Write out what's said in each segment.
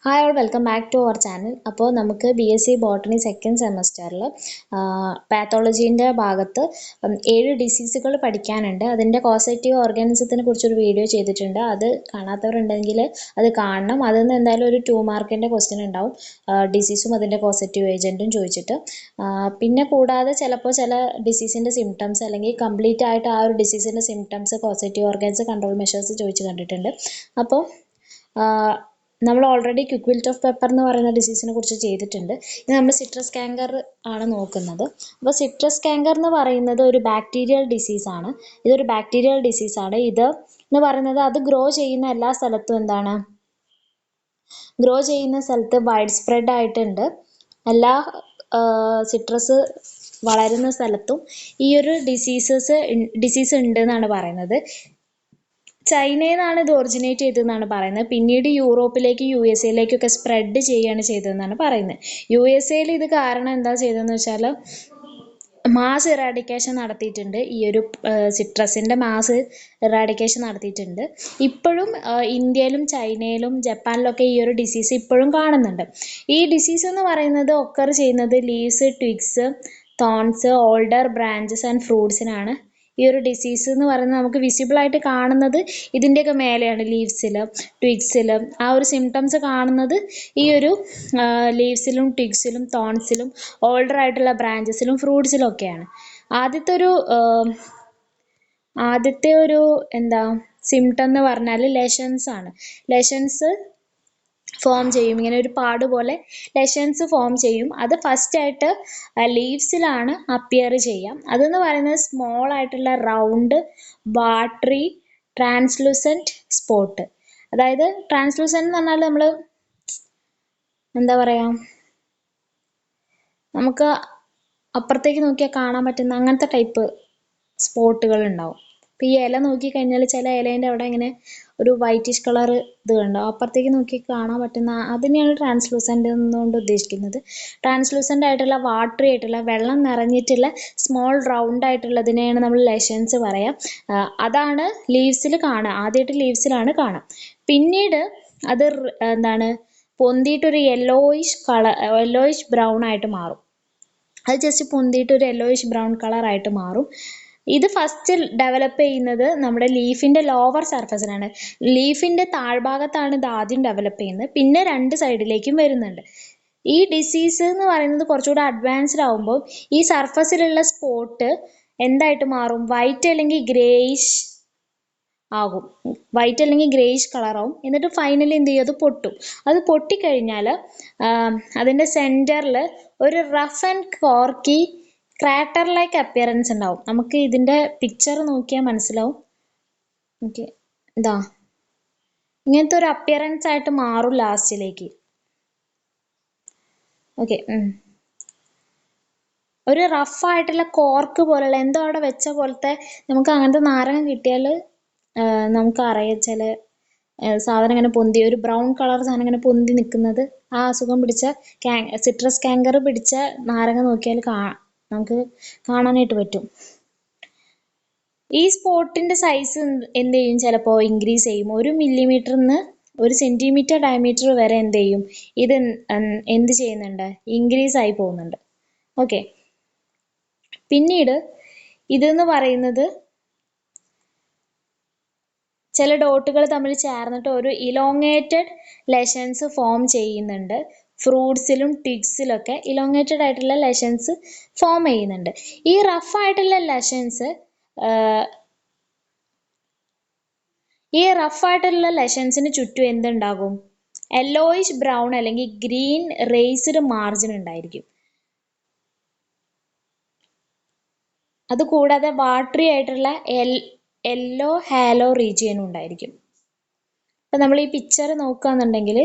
Hi all welcome back to our channel. അപ്പോൾ നമുക്ക് BSc botany second സെമസ്റ്ററിൽ പാത്തോളജീൻ്റെ ഭാഗത്ത് 7 ഡിസീസുകൾ പഠിക്കാനുണ്ട്. അതിൻ്റെ കോസേറ്റീവ് ഓർഗാനിസത്തിനെ കുറിച്ചൊരു വീഡിയോ ചെയ്തിട്ടുണ്ട്. അത് കാണാത്തവരുണ്ടെങ്കിൽ അത് കാണണം. അതിൽ നിന്ന് എന്തായാലും ഒരു 2 മാർക്കിൻ്റെ ക്വസ്റ്റ്യൻ ഉണ്ടാവും, ഡിസീസും അതിൻ്റെ കോസേറ്റീവ് ഏജൻറ്റും ചോദിച്ചിട്ട്. പിന്നെ കൂടാതെ ചിലപ്പോൾ ചില ഡിസീസിൻ്റെ സിംറ്റംസ് അല്ലെങ്കിൽ കംപ്ലീറ്റ് ആയിട്ട് ആ ഒരു ഡിസീസിൻ്റെ symptoms, causative organs, control measures ചോദിച്ച് കണ്ടിട്ടുണ്ട്. അപ്പോൾ നമ്മൾ already quick wilt of pepper എന്ന് പറയുന്ന ഡിസീസിനെ കുറിച്ച് ചെയ്തിട്ടുണ്ട്. ഇത് നമ്മൾ സിട്രസ് കാങ്കർ ആണ് നോക്കുന്നത്. അപ്പോൾ സിട്രസ് കാങ്കർ എന്ന് പറയുന്നത് ഒരു ബാക്ടീരിയൽ ഡിസീസാണ്. ഇതൊരു ബാക്ടീരിയൽ ഡിസീസാണ്. ഇത് എന്ന് പറയുന്നത് അത് ഗ്രോ ചെയ്യുന്ന എല്ലാ സ്ഥലത്തും എന്താണ്, ഗ്രോ ചെയ്യുന്ന സ്ഥലത്ത് വൈഡ് സ്പ്രെഡ് ആയിട്ടുണ്ട്. എല്ലാ സിട്രസ് വളരുന്ന സ്ഥലത്തും ഈ ഒരു ഡിസീസ് ഉണ്ട് എന്നാണ് പറയുന്നത്. ചൈനയിൽ നിന്നാണ് ഇത് ഒറിജിനേറ്റ് ചെയ്തതെന്നാണ് പറയുന്നത്. പിന്നീട് യൂറോപ്പിലേക്ക് USA സ്പ്രെഡ് ചെയ്യുകയാണ് ചെയ്തതെന്നാണ് പറയുന്നത്. USA ഇത് കാരണം എന്താ ചെയ്തതെന്ന് വെച്ചാൽ മാസ് ഇറാഡിക്കേഷൻ നടത്തിയിട്ടുണ്ട്. ഈ ഒരു സിട്രസിൻ്റെ മാസ് ഇറാഡിക്കേഷൻ നടത്തിയിട്ടുണ്ട്. ഇപ്പോഴും ഇന്ത്യയിലും ചൈനയിലും ജപ്പാനിലൊക്കെ ഈ ഒരു ഡിസീസ് ഇപ്പോഴും കാണുന്നുണ്ട്. ഈ ഡിസീസ് എന്ന് പറയുന്നത് ഒക്കർ ചെയ്യുന്നത് leaves, twigs, thorns, older, branches and ഫ്രൂട്ട്സിനാണ്. ഈ ഒരു ഡിസീസ് എന്ന് പറയുന്നത് നമുക്ക് വിസിബിളായിട്ട് കാണുന്നത് ഇതിൻ്റെയൊക്കെ മേലെയാണ്, ലീവ്സിലും ട്വിഗ്സിലും. ആ ഒരു സിംറ്റംസ് കാണുന്നത് ഈ ഒരു ലീവ്സിലും ട്വിഗ്സിലും തോൺസിലും ഓൾഡർ ആയിട്ടുള്ള ബ്രാഞ്ചസിലും ഫ്രൂട്ട്സിലും ഒക്കെയാണ്. ആദ്യത്തെ ഒരു എന്താ സിംറ്റം എന്ന് പറഞ്ഞാൽ ലെഷൻസ് ആണ്. ലെഷൻസ് ഫോം ചെയ്യും, ഇങ്ങനെ ഒരു പാട് പോലെ ലെഷൻസ് ഫോം ചെയ്യും. അത് ഫസ്റ്റ് ആയിട്ട് ലീവ്സിലാണ് അപ്പിയർ ചെയ്യാം. അതെന്ന് പറയുന്നത് സ്മോൾ ആയിട്ടുള്ള റൗണ്ട് വാട്ടറി ട്രാൻസ്ലൂസൻറ്റ് സ്പോട്ട്. അതായത് ട്രാൻസ്ലൂസൻറ്റ് എന്ന് പറഞ്ഞാൽ നമ്മൾ എന്താ പറയുക, നമുക്ക് അപ്പുറത്തേക്ക് നോക്കിയാൽ കാണാൻ പറ്റുന്ന അങ്ങനത്തെ ടൈപ്പ് സ്പോട്ടുകൾ ഉണ്ടാവും. അപ്പോൾ ഈ ഇല നോക്കിക്കഴിഞ്ഞാൽ ചില ഇലേൻ്റെ അവിടെ ഇങ്ങനെ ഒരു വൈറ്റിഷ് കളർ ഇത് കണ്ടോ, അപ്പുറത്തേക്ക് നോക്കി കാണാൻ പറ്റുന്ന അതിനെയാണ് ട്രാൻസ്ലൂസൻ്റ് എന്നുകൊണ്ട് ഉദ്ദേശിക്കുന്നത്. ട്രാൻസ്ലൂസൻ്റ് ആയിട്ടുള്ള വാട്ടറി ആയിട്ടുള്ള വെള്ളം നിറഞ്ഞിട്ടുള്ള സ്മോൾ റൗണ്ട് ആയിട്ടുള്ളതിനെയാണ് നമ്മൾ ലെഷൻസ് പറയാം. അതാണ് ലീവ്സിൽ കാണുക. ആദ്യമായിട്ട് ലീവ്സിലാണ് കാണുക. പിന്നീട് അത് എന്താണ് പൊന്തിയിട്ടൊരു യെല്ലോയിഷ് ബ്രൗൺ ആയിട്ട് മാറും. അത് ജസ്റ്റ് പൊന്തിയിട്ട് ഒരു യെല്ലോയിഷ് ബ്രൗൺ കളറായിട്ട് മാറും. ഇത് ഫസ്റ്റ് ഡെവലപ്പ് ചെയ്യുന്നത് നമ്മുടെ ലീഫിൻ്റെ ലോവർ സർഫസിനാണ്. ലീഫിൻ്റെ താഴ്ഭാഗത്താണ് ഇത് ആദ്യം ഡെവലപ്പ് ചെയ്യുന്നത്. പിന്നെ 2 സൈഡിലേക്കും വരുന്നുണ്ട്. ഈ ഡിസീസ് എന്ന് പറയുന്നത് കുറച്ചുകൂടെ അഡ്വാൻസ്ഡ് ആകുമ്പോൾ ഈ സർഫസിലുള്ള സ്പോട്ട് എന്തായിട്ട് മാറും, വൈറ്റ് അല്ലെങ്കിൽ ഗ്രേയിഷ് ആകും. വൈറ്റ് അല്ലെങ്കിൽ ഗ്രേയിഷ് കളറാവും. എന്നിട്ട് ഫൈനലി എന്ത് ചെയ്യും, അത് പൊട്ടും. അത് പൊട്ടിക്കഴിഞ്ഞാൽ അതിൻ്റെ സെൻറ്ററിൽ ഒരു rough and Gorky crater like appearance ഉണ്ടാവും. നമുക്ക് ഇതിൻ്റെ പിക്ചർ നോക്കിയാൽ മനസ്സിലാവും. ഓക്കെ, ഇതാ ഇങ്ങനത്തെ ഒരു അപ്പിയറൻസ് ആയിട്ട് മാറും ലാസ്റ്റിലേക്ക്. ഓക്കെ, ഒരു റഫായിട്ടുള്ള കോർക്ക് പോലുള്ള എന്തോ അവിടെ വെച്ച പോലത്തെ, നമുക്ക് അങ്ങനത്തെ നാരങ്ങ കിട്ടിയാൽ നമുക്കറിയാം ചില സാധനം ഇങ്ങനെ പൊന്തി, ഒരു ബ്രൗൺ കളർ സാധനം ഇങ്ങനെ പൊന്തി നിൽക്കുന്നത്, ആ അസുഖം പിടിച്ച സിട്രസ് കാങ്കർ പിടിച്ച നാരങ്ങ നോക്കിയാൽ നമുക്ക് കാണാനായിട്ട് പറ്റും. ഈ സ്പോട്ടിൻ്റെ സൈസ് എന്ത് ചെയ്യും, ചിലപ്പോൾ ഇൻക്രീസ് ചെയ്യും. 1 മില്ലിമീറ്ററിന്ന് 1 സെൻറ്റിമീറ്റർ ഡയമീറ്റർ വരെ എന്ത് ചെയ്യും, ഇത് എന്ത് ചെയ്യുന്നുണ്ട്, ഇൻക്രീസ് ആയി പോകുന്നുണ്ട്. ഓക്കെ, പിന്നീട് ഇതെന്ന് പറയുന്നത് ചില ഡോട്ടുകൾ തമ്മിൽ ചേർന്നിട്ട് ഒരു ഇലോങ്ങേറ്റഡ് ലെഷൻസ് ഫോം ചെയ്യുന്നുണ്ട്. ഫ്രൂട്ട്സിലും ട്വിഗ്സിലൊക്കെ ഇലോങ്ങേറ്റഡ് ആയിട്ടുള്ള ലെഷൻസ് ഫോം ചെയ്യുന്നുണ്ട്. ഈ റഫായിട്ടുള്ള ലെഷൻസിന് ചുറ്റും എന്തുണ്ടാകും, യെല്ലോയിഷ് ബ്രൗൺ അല്ലെങ്കിൽ ഗ്രീൻ റേസ്ഡ് മാർജിൻ ഉണ്ടായിരിക്കും. അതുകൂടാതെ വാട്ടറി ആയിട്ടുള്ള യെല്ലോ ഹാലോ റീജിയനും ഉണ്ടായിരിക്കും. അപ്പം നമ്മൾ ഈ പിക്ചർ നോക്കുകയാണെന്നുണ്ടെങ്കിൽ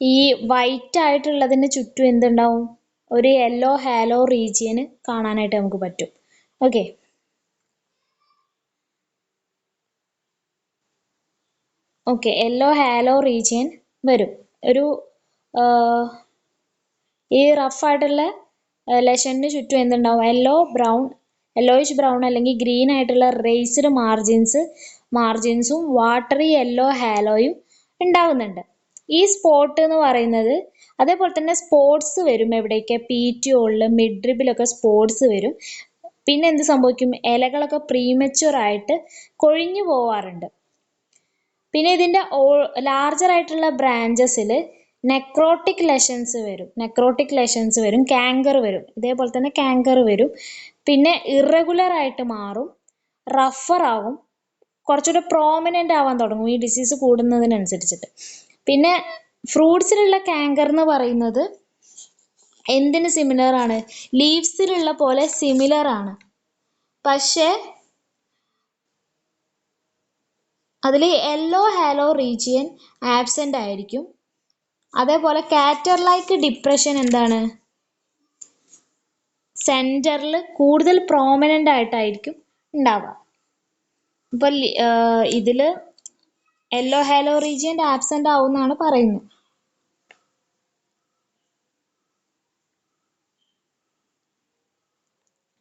ഈ വൈറ്റ് ആയിട്ടുള്ളതിന് ചുറ്റും എന്തുണ്ടാവും, ഒരു യെല്ലോ ഹാലോ റീജിയന് കാണാനായിട്ട് നമുക്ക് പറ്റും. ഓക്കെ, യെല്ലോ ഹാലോ റീജിയൻ വരും. ഒരു ഈ റഫായിട്ടുള്ള ലെഷന് ചുറ്റും എന്തുണ്ടാവും, യെല്ലോയിഷ് ബ്രൗൺ അല്ലെങ്കിൽ ഗ്രീൻ ആയിട്ടുള്ള റേസ്ഡ് മാർജിൻസും വാട്ടറി യെല്ലോ ഹാലോയും ഉണ്ടാവുന്നുണ്ട്. ഈ സ്പോട്ട് എന്ന് പറയുന്നത് അതേപോലെ തന്നെ സ്പോട്സ് വരും എവിടേക്ക് പീറ്റിയോളിൽ മിഡ്രിബിലൊക്കെ സ്പോട്സ് വരും. പിന്നെ എന്ത് സംഭവിക്കും, ഇലകളൊക്കെ പ്രീമച്യൂർ ആയിട്ട് കൊഴിഞ്ഞു പോവാറുണ്ട്. പിന്നെ ഇതിൻ്റെ ലാർജർ ആയിട്ടുള്ള ബ്രാഞ്ചസിൽ നെക്രോട്ടിക് ലെഷൻസ് വരും, കാങ്കർ വരും, ഇതേപോലെ തന്നെ കാങ്കർ വരും. പിന്നെ ഇറഗുലർ ആയിട്ട് മാറും, റഫർ ആവും, കുറച്ചുകൂടെ പ്രോമിനൻ്റ് ആവാൻ തുടങ്ങും ഈ ഡിസീസ് കൂടുന്നതിനനുസരിച്ചിട്ട്. പിന്നെ ഫ്രൂട്ട്സിലുള്ള കാങ്കർ എന്ന് പറയുന്നത് എന്തിന് സിമിലർ ആണ്, ലീവ്സിലുള്ള പോലെ സിമിലർ ആണ്, പക്ഷേ അതിൽ യെല്ലോ ഹാലോ റീജിയൻ ആബ്സെൻ്റ് ആയിരിക്കും. അതേപോലെ കാറ്റർ ലൈക്ക് ഡിപ്രഷൻ എന്താണ്, സെൻറ്ററിൽ കൂടുതൽ പ്രോമിനൻ്റ് ആയിട്ടായിരിക്കും ഉണ്ടാവുക. അപ്പോൾ ഇതിൽ യെല്ലോ ഹാലോ റീജിയൻ ആബ്സെൻ്റ് ആവുമെന്നാണ് പറയുന്നത്.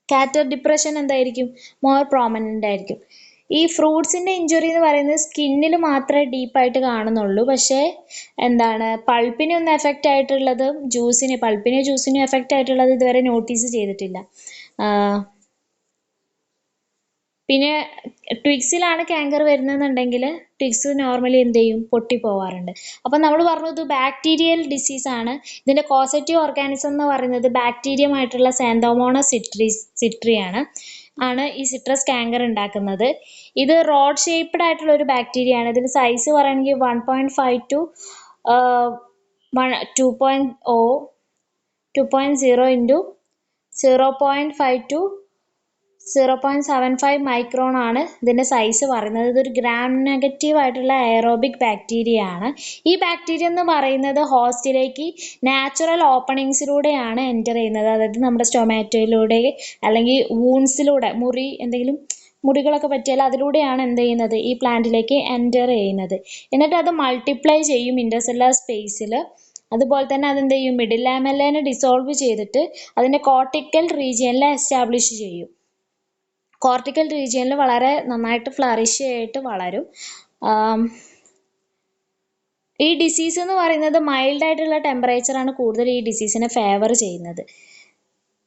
കാറ്റർ ഡിപ്രഷൻ എന്തായിരിക്കും, മോർ പ്രോമിനൻ്റ് ആയിരിക്കും. ഈ ഫ്രൂട്ട്സിൻ്റെ ഇഞ്ചുറി എന്ന് പറയുന്നത് സ്കിന്നിൽ മാത്രമേ ഡീപ്പായിട്ട് കാണുന്നുള്ളൂ, പക്ഷേ എന്താണ് പൾപ്പിനെ ഒന്നും എഫക്റ്റ് ആയിട്ടുള്ളത് ജ്യൂസിനും എഫക്റ്റ് ആയിട്ടുള്ളത് ഇതുവരെ നോട്ടീസ് ചെയ്തിട്ടില്ല. പിന്നെ ട്വിക്സിലാണ് കാങ്കർ വരുന്നതെന്നുണ്ടെങ്കിൽ ട്വിക്സ് നോർമലി എന്ത് ചെയ്യും, പൊട്ടിപ്പോവാറുണ്ട്. അപ്പം നമ്മൾ പറഞ്ഞു ഇത് ബാക്ടീരിയൽ ഡിസീസാണ്. ഇതിൻ്റെ കോസറ്റീവ് ഓർഗാനിസം എന്ന് പറയുന്നത് ബാക്ടീരിയമായിട്ടുള്ള സാന്തോമോണസ് സിട്രിയാണ് ഈ സിട്രസ് കാങ്കർ ഉണ്ടാക്കുന്നത്. ഇത് റോഡ് ഷേപ്പ്ഡ് ആയിട്ടുള്ള ഒരു ബാക്ടീരിയ ആണ്. ഇതിന് സൈസ് പറയുകയാണെങ്കിൽ 1.5 to 2.0 into 0.5 to 0.75 മൈക്രോൺ ആണ് ഇതിൻ്റെ സൈസ് പറയുന്നത്. ഇതൊരു ഗ്രാം നെഗറ്റീവ് ആയിട്ടുള്ള എയറോബിക് ബാക്ടീരിയ ആണ്. ഈ ബാക്ടീരിയ എന്ന് പറയുന്നത് ഹോസ്റ്റിലേക്ക് നാച്ചുറൽ ഓപ്പണിങ്സിലൂടെയാണ് എൻ്റർ ചെയ്യുന്നത്. അതായത് നമ്മുടെ സ്റ്റൊമാറ്റോയിലൂടെ അല്ലെങ്കിൽ വൂൺസിലൂടെ എന്തെങ്കിലും മുറികളൊക്കെ പറ്റിയാൽ അതിലൂടെയാണ് എന്ത് ചെയ്യുന്നത്, ഈ പ്ലാന്റിലേക്ക് എൻ്റർ ചെയ്യുന്നത്. എന്നിട്ട് അത് മൾട്ടിപ്ലൈ ചെയ്യും ഇൻ്റർസെല്ലുലാർ സ്പേസിൽ. അതുപോലെ തന്നെ അതെന്ത് ചെയ്യും, മിഡിൽ ലാമെല്ലേനെ ഡിസോൾവ് ചെയ്തിട്ട് അതിൻ്റെ കോർട്ടിക്കൽ റീജിയനിൽ എസ്റ്റാബ്ലിഷ് ചെയ്യും. കോർട്ടിക്കൽ റീജിയനിൽ വളരെ നന്നായിട്ട് ഫ്ലറിഷ് ആയിട്ട് വളരും. ഈ ഡിസീസ് എന്ന് പറയുന്നത് മൈൽഡ് ആയിട്ടുള്ള ടെമ്പറേച്ചറാണ് കൂടുതൽ ഈ ഡിസീസിനെ ഫേവർ ചെയ്യുന്നത്.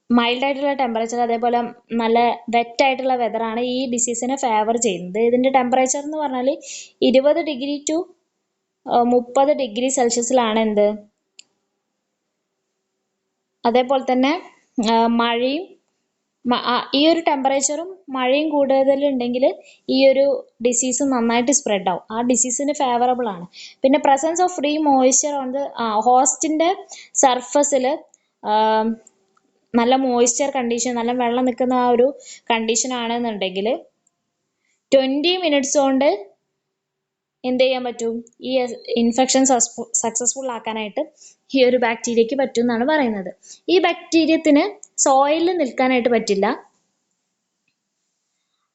മൈൽഡ് ആയിട്ടുള്ള ടെമ്പറേച്ചർ അതേപോലെ നല്ല വെറ്റ് ആയിട്ടുള്ള വെതറാണ് ഈ ഡിസീസിനെ ഫേവർ ചെയ്യുന്നത്. ഇതിൻ്റെ ടെമ്പറേച്ചർ എന്ന് പറഞ്ഞാൽ 20 ഡിഗ്രി to 30 ഡിഗ്രി സെൽഷ്യസിലാണ് എന്ത്. അതേപോലെ തന്നെ മഴയും ഈ ഒരു ടെമ്പറേച്ചറും മഴയും കൂടുതലുണ്ടെങ്കിൽ ഈ ഒരു ഡിസീസ് നന്നായിട്ട് സ്പ്രെഡ് ആവും. ആ ഡിസീസിന് ഫേവറബിൾ ആണ്. പിന്നെ presence of free moisture on the ഹോസ്റ്റിൻ്റെ സർഫസിൽ നല്ല മോയ്സ്ചർ കണ്ടീഷൻ, നല്ല വെള്ളം നിൽക്കുന്ന ആ ഒരു കണ്ടീഷൻ ആണെന്നുണ്ടെങ്കിൽ 20 minutes കൊണ്ട് എന്ത് ചെയ്യാൻ പറ്റും, ഈ ഇൻഫെക്ഷൻ സക്സസ്ഫുൾ ആക്കാനായിട്ട് ഈ ഒരു ബാക്ടീരിയക്ക് പറ്റും എന്നാണ് പറയുന്നത്. ഈ ബാക്ടീരിയത്തിന് സോയിലിൽ നിൽക്കാനായിട്ട് പറ്റില്ല.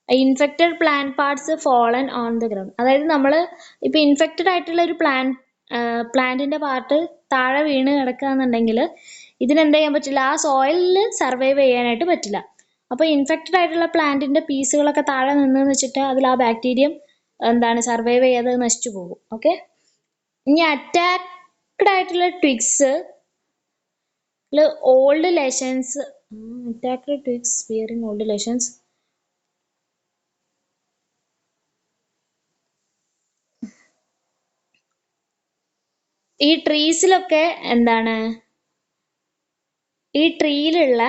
Infected plant parts fallen on the ground. അതായത് നമ്മൾ ഇപ്പോൾ ഇൻഫെക്റ്റഡ് ആയിട്ടുള്ള ഒരു പ്ലാന്റിൻ്റെ പാർട്ട് താഴെ വീണ് കിടക്കുകയെന്നുണ്ടെങ്കിൽ ഇതിനെന്ത് ചെയ്യാൻ പറ്റില്ല, ആ സോയിലിൽ സർവൈവ് ചെയ്യാനായിട്ട് പറ്റില്ല. അപ്പോൾ ഇൻഫെക്റ്റഡ് ആയിട്ടുള്ള പ്ലാന്റിൻ്റെ പീസുകളൊക്കെ താഴെ നിന്ന് വെച്ചിട്ട് അതിൽ ആ ബാക്ടീരിയം സർവൈവ് ചെയ്യാതെ നശിച്ചു പോകും. ഓക്കെ, ഇനി അറ്റാക്ഡ് ആയിട്ടുള്ള twigs old lesions, attacked twigs bearing old lesions. ഈ ട്രീസിലൊക്കെ ഈ ട്രീയിലുള്ള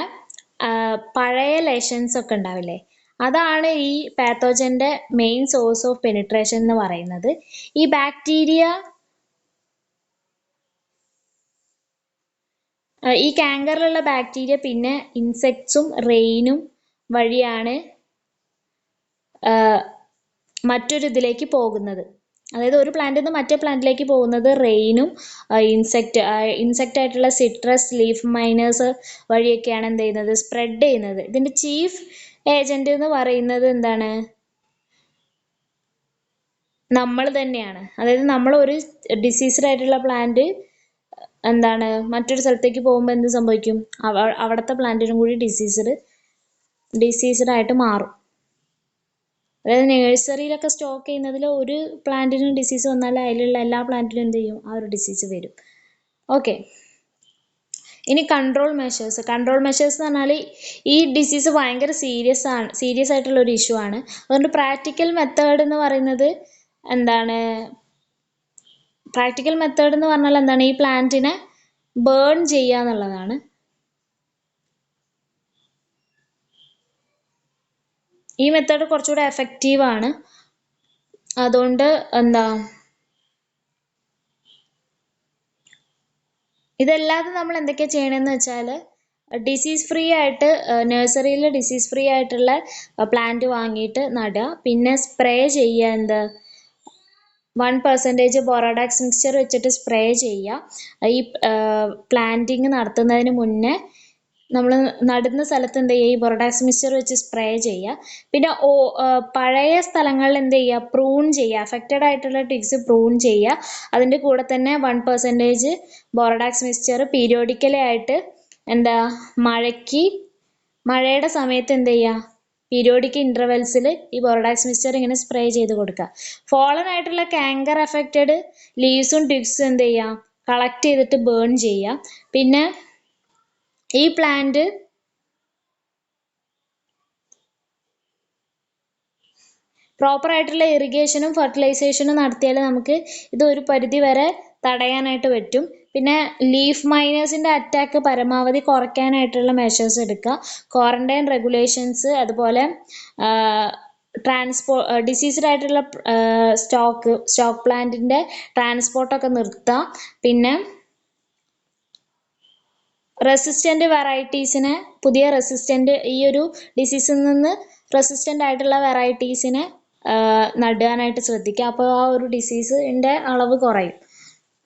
പഴയ ലെഷൻസ് ഒക്കെ ഉണ്ടാവില്ലേ, അതാണ് ഈ പാത്തോജൻ്റെ മെയിൻ സോഴ്സ് ഓഫ് പെനിട്രേഷൻ എന്ന് പറയുന്നത്. ഈ ബാക്ടീരിയ ഈ കാങ്കറിലുള്ള ബാക്ടീരിയ പിന്നെ ഇൻസെക്ട്സും റെയിനും വഴിയാണ് മറ്റൊരു ഇതിലേക്ക് പോകുന്നത്. അതായത് ഒരു പ്ലാന്റിൽ നിന്ന് മറ്റേ പ്ലാന്റിലേക്ക് പോകുന്നത് റെയിനും ഇൻസെക്റ്റ് ആയിട്ടുള്ള സിട്രസ് ലീഫ് മൈനേഴ്സ് വഴിയൊക്കെയാണ് എന്ത് ചെയ്യുന്നത്, സ്പ്രെഡ് ചെയ്യുന്നത്. ഇതിൻ്റെ ചീഫ് ഏജന്റ് എന്ന് പറയുന്നത് നമ്മൾ തന്നെയാണ്. അതായത് നമ്മൾ ഒരു ഡിസീസ്ഡ് ആയിട്ടുള്ള പ്ലാന്റ് മറ്റൊരു സ്ഥലത്തേക്ക് പോകുമ്പോൾ എന്ത് സംഭവിക്കും, അവിടുത്തെ പ്ലാന്റിനും കൂടി ഡിസീസ്ഡ് ആയിട്ട് മാറും. അതായത് നഴ്സറിയിലൊക്കെ സ്റ്റോക്ക് ചെയ്യുന്നതിൽ ഒരു പ്ലാന്റിന് ഡിസീസ് വന്നാൽ അതിലുള്ള എല്ലാ പ്ലാന്റിനും എന്ത് ചെയ്യും, ആ ഒരു ഡിസീസ് വരും. ഓക്കെ, ഇനി കൺട്രോൾ മെഷേഴ്സ് എന്ന് പറഞ്ഞാൽ ഈ ഡിസീസ് ഭയങ്കര സീരിയസ് ആയിട്ടുള്ള ഒരു ഇഷ്യൂ ആണ്. അതുകൊണ്ട് പ്രാക്ടിക്കൽ മെത്തേഡ് എന്ന് പറയുന്നത് എന്താണ്, ഈ പ്ലാന്റിനെ ബേൺ ചെയ്യുക എന്നുള്ളതാണ്. ഈ മെത്തേഡ് കുറച്ചുകൂടെ എഫക്റ്റീവ് ആണ്. അതുകൊണ്ട് ഇതല്ലാതെ നമ്മൾ എന്തൊക്കെയാ ചെയ്യണമെന്ന് വെച്ചാൽ, ഡിസീസ് ഫ്രീ ആയിട്ട് നഴ്സറിയിൽ ഡിസീസ് ഫ്രീ ആയിട്ടുള്ള പ്ലാന്റ് വാങ്ങിയിട്ട് നടുക. പിന്നെ സ്പ്രേ ചെയ്യുക, 1% ബോറോഡാക്സ് മിക്സ്ചർ വെച്ചിട്ട് സ്പ്രേ ചെയ്യുക. ഈ പ്ലാന്റിങ് നടത്തുന്നതിന് മുന്നേ നമ്മൾ നടുന്ന സ്ഥലത്ത് എന്ത് ചെയ്യുക, ഈ ബൊറോഡാക്സ് മിക്സ്ചർ വെച്ച് സ്പ്രേ ചെയ്യുക. പിന്നെ പഴയ സ്ഥലങ്ങളിൽ എന്ത് ചെയ്യുക, പ്രൂൺ ചെയ്യുക, അഫക്റ്റഡ് ആയിട്ടുള്ള ടിക്സ് പ്രൂൺ ചെയ്യുക. അതിൻ്റെ കൂടെ തന്നെ 1% ബോറോഡാക്സ് മിക്സ്ചർ പീരിയോഡിക്കലി ആയിട്ട് മഴയുടെ സമയത്ത് എന്ത് ചെയ്യുക, പീരിയോഡിക് ഇൻ്റർവെൽസിൽ ഈ ബോറോഡാക്സ് മിക്സ്ചർ ഇങ്ങനെ സ്പ്രേ ചെയ്ത് കൊടുക്കുക. ഫോളൻ ആയിട്ടുള്ള കാങ്കർ അഫക്റ്റഡ് ലീവ്സും ടിക്സും എന്ത് ചെയ്യുക, കളക്ട് ചെയ്തിട്ട് ബേൺ ചെയ്യുക. പിന്നെ ഈ പ്ലാന്റ് പ്രോപ്പർ ആയിട്ടുള്ള ഇറിഗേഷനും ഫെർട്ടിലൈസേഷനും നടത്തിയാൽ നമുക്ക് ഇത് ഒരു പരിധി വരെ തടയാനായിട്ട് പറ്റും. പിന്നെ ലീഫ് മൈനേഴ്സിൻ്റെ അറ്റാക്ക് പരമാവധി കുറയ്ക്കാനായിട്ടുള്ള മെഷേഴ്സ് എടുക്കുക. ക്വാറന്റൈൻ റെഗുലേഷൻസ്, അതുപോലെ ഡിസീസ്ഡ് ആയിട്ടുള്ള സ്റ്റോക്ക് പ്ലാന്റിൻ്റെ ട്രാൻസ്പോർട്ടൊക്കെ നിർത്തുക. പിന്നെ റെസിസ്റ്റൻ്റ് വെറൈറ്റീസിനെ, ഈ ഒരു ഡിസീസിൽ നിന്ന് റെസിസ്റ്റൻ്റ് ആയിട്ടുള്ള വെറൈറ്റീസിനെ നടാനായിട്ട് ശ്രദ്ധിക്കുക. അപ്പോൾ ആ ഒരു ഡിസീസിൻ്റെ അളവ് കുറയും.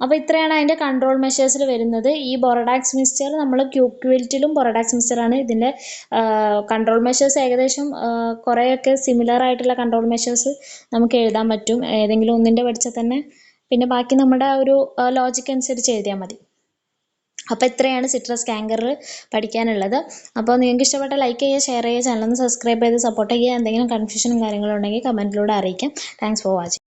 അപ്പോൾ ഇത്രയാണ് അതിൻ്റെ കൺട്രോൾ മെഷേഴ്സിൽ വരുന്നത്. ഈ ബൊറോഡാക്സ് മിക്സ്ചർ നമ്മൾ ക്യൂക്വിൽറ്റിലും ബൊറോഡാക്സ് മിക്സ്ചറാണ് ഇതിൻ്റെ കൺട്രോൾ മെഷേഴ്സ്. ഏകദേശം കുറേയൊക്കെ സിമിലർ ആയിട്ടുള്ള കൺട്രോൾ മെഷേഴ്സ് നമുക്ക് എഴുതാൻ പറ്റും, ഏതെങ്കിലും ഒന്നിൻ്റെ പഠിച്ചാൽ തന്നെ. പിന്നെ ബാക്കി നമ്മുടെ ഒരു ലോജിക്ക് അനുസരിച്ച് എഴുതിയാൽ മതി. അപ്പോൾ ഇത്രയാണ് സിട്രസ് കാങ്കർ പഠിക്കാനുള്ളത്. അപ്പോൾ നിങ്ങൾക്ക് ഇഷ്ടപ്പെട്ട ലൈക്ക് ചെയ്യുക, ഷെയർ ചെയ്യുക, ചാനൽ ഒന്ന് സബ്സ്ക്രൈബ് ചെയ്ത് സപ്പോർട്ട് ചെയ്യുക. എന്തെങ്കിലും കൺഫ്യൂഷനും കാര്യങ്ങളും ഉണ്ടെങ്കിൽ കമൻറ്റിലൂടെ അറിയിക്കാം. Thanks for watching.